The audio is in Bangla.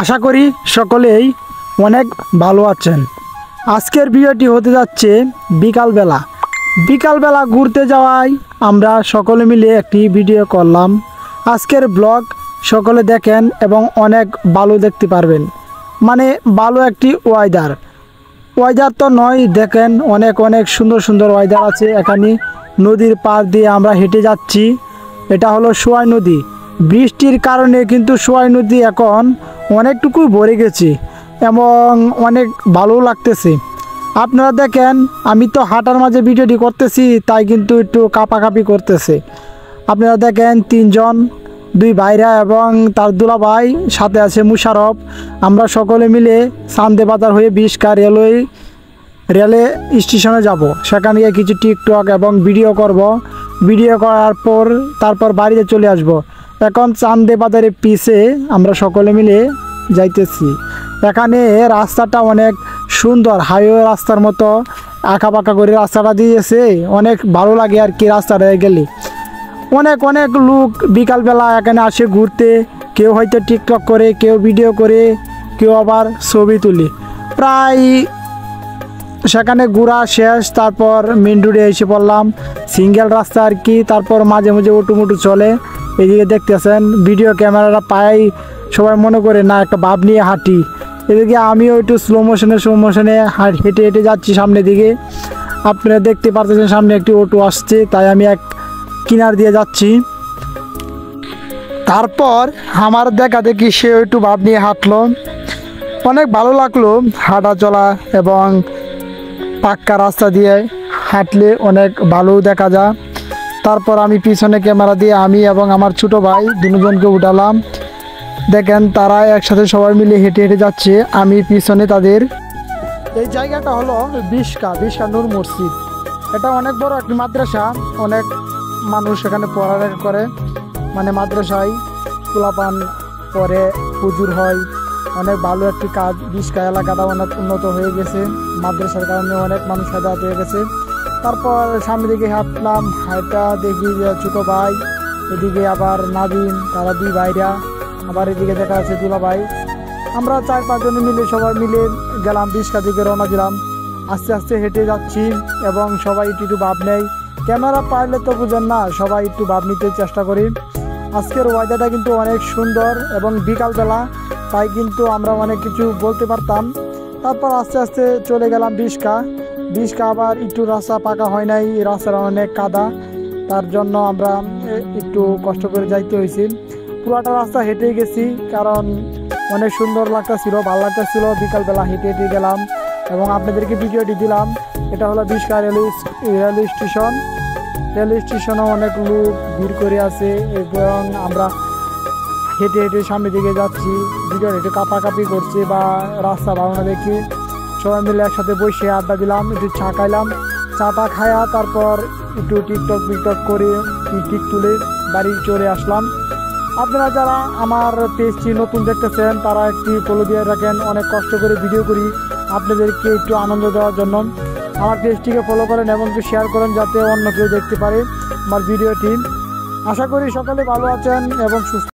আশা করি সকলেই অনেক ভালো আছেন। আজকের ভিডিওটি হতে যাচ্ছে বিকালবেলা ঘুরতে যাওয়ায় আমরা সকলে মিলে একটি ভিডিও করলাম। আজকের ব্লগ সকলে দেখেন এবং অনেক ভালো দেখতে পারবেন। মানে ভালো একটি ওয়েদার তো নয়, দেখেন অনেক সুন্দর ওয়েদার আছে। এখানে নদীর পার দিয়ে আমরা হেঁটে যাচ্ছি। এটা হলো সোয়াই নদী। বৃষ্টির কারণে কিন্তু সোয়াই নদী এখন অনেকটুকু ভরে গেছে এবং অনেক ভালো লাগতেছে। আপনারা দেখেন, আমি তো হাঁটার মাঝে ভিডিওটি করতেছি, তাই কিন্তু একটু কাঁপাকাঁপি করতেছে। আপনারা দেখেন দুই ভাইরা এবং তার দুলাভাই, সাথে আছে মুশারফ। আমরা সকলে মিলে চান্দে বাজার হয়ে 20 রেলে স্টেশনে যাব। সেখানে গিয়ে কিছু টিকটক এবং ভিডিও করব। ভিডিও করার পর তারপর বাড়িতে চলে আসব। এখন চান্দে বাজারের পিছে আমরা সকলে মিলে যাইতেছি। এখানে রাস্তাটা অনেক সুন্দর, হাইওয়ে রাস্তার মতো আঁকা করে রাস্তাটা দিয়েছে। অনেক ভালো লাগে আর কি রাস্তাটা গেলে। অনেক লোক বিকালবেলা এখানে আসে ঘুরতে। কেউ হয়তো টিকটক করে, কেউ ভিডিও করে, কেউ আবার ছবি তুলে। প্রায় সেখানে ঘোরা শেষ, তারপর মেন রোডে এসে পড়লাম। সিঙ্গেল রাস্তা আর কি। তারপর মাঝে উটুমুটু চলে। এদিকে দেখতেছেন ভিডিও ক্যামেরাটা পাই, সবাই মনে করে না একটা ভাব নিয়ে হাঁটি। এদিকে আমিও একটু স্লো মোশনে হেঁটে যাচ্ছি সামনের দিকে। আপনারা দেখতে পাচ্ছেন সামনে একটি অটো আসছে, তাই আমি এক কিনার দিয়ে যাচ্ছি। তারপর আমার দেখা দেখি সে একটু ভাব নিয়ে হাঁটলো। অনেক ভালো লাগলো হাঁটা চলা, এবং পাক্কা রাস্তা দিয়ে হাঁটলে অনেক ভালো দেখা যায়। তারপর আমি পিছনে ক্যামেরা দিয়ে আমি এবং আমার ছোট ভাই দুজনকে উঠালাম। দেখেন তারা একসাথে সবাই মিলে হেঁটে যাচ্ছে, আমি পিছনে তাদের। এই জায়গাটা হলো বিশকা নূর মসজিদ। এটা অনেক বড় একটি মাদ্রাসা। অনেক মানুষ এখানে পড়ালেখা করে। মানে মাদ্রাসায় পোলাপান পরে হুজুর হয়। অনেক ভালো একটি কাজ। বিশকা এলাকাটা অনেক উন্নত হয়ে গেছে মাদ্রাসার কারণে। অনেক মানুষ হেদায়েত হয়ে গেছে। তারপর সামনের দিকে হাঁটলাম। হাঁটা দেখি যে ছোটো ভাই, এদিকে আবার নাদিম, তারা দুই ভাইরা, আবার এদিকে দেখা আছে দুলাভাই। আমরা 4-5 জন মিলে সবাই মিলে গেলাম, বিশকা দিকে রওনা দিলাম। আস্তে হেঁটে যাচ্ছি এবং সবাই একটু ভাব নেই। ক্যামেরা পাইলে তো বুঝেন না, সবাই একটু ভাব নিতে চেষ্টা করি। আজকের ওয়েদারটা কিন্তু অনেক সুন্দর এবং বিকালবেলা, তাই কিন্তু আমরা অনেক কিছু বলতে পারতাম। তারপর আস্তে চলে গেলাম বিশকা। আবার একটু রাস্তা পাকা হয় নাই, রাস্তার অনেক কাদা, তার জন্য আমরা একটু কষ্ট করে যাইতে হয়েছি। পুরাটা রাস্তা হেঁটেই গেছি, কারণ অনেক সুন্দর লাগতেছিল, ভালো লাগতেছিল। বিকালবেলা হেঁটে গেলাম এবং আপনাদেরকে ভিডিওটি দিলাম। এটা হলো বিশকা রেল স্টেশন। রেল স্টেশনে অনেক লোক ভিড় করে আছে এবং আমরা হেঁটে সামনের দিকে যাচ্ছি। ভিডিও একটু কাঁপাকাঁপি করছে বা রাস্তা ভালো না দেখি। সবাই মিলে একসাথে বসে আড্ডা দিলাম, একটু চা খাইলাম। চাটা খায়া তারপর একটু টিকটক করে টিক তুলে বাড়ি চলে আসলাম। আপনারা যারা আমার পেজটি নতুন দেখতেছেন, তারা একটি ফলো দিয়ে রাখেন। অনেক কষ্ট করে ভিডিও করি আপনাদেরকে একটু আনন্দ দেওয়ার জন্য। আমার পেজটিকে ফলো করেন এবং একটু শেয়ার করেন, যাতে অন্য কেউ দেখতে পারে আমার ভিডিওটি। আশা করি সকলে ভালো আছেন এবং সুস্থ।